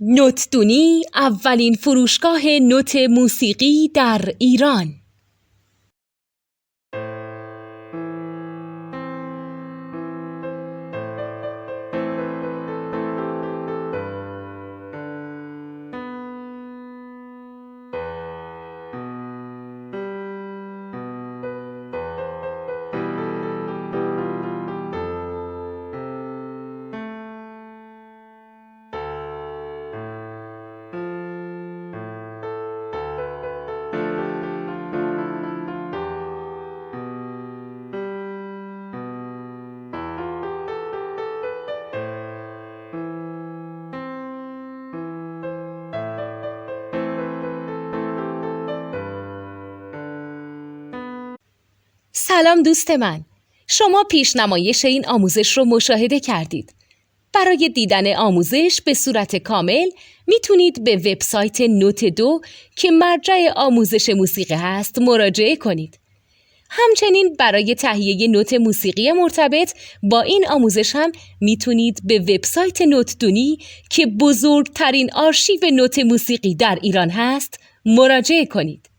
نوتدونی اولین فروشگاه نوت موسیقی در ایران. سلام دوست من، شما پیشنمایش این آموزش رو مشاهده کردید. برای دیدن آموزش به صورت کامل میتونید به وبسایت نوت 2 که مرجع آموزش موسیقی هست مراجعه کنید. همچنین برای تهیه نوت موسیقی مرتبط با این آموزش هم میتونید به وبسایت نوتدونی که بزرگترین آرشیو نوت موسیقی در ایران هست مراجعه کنید.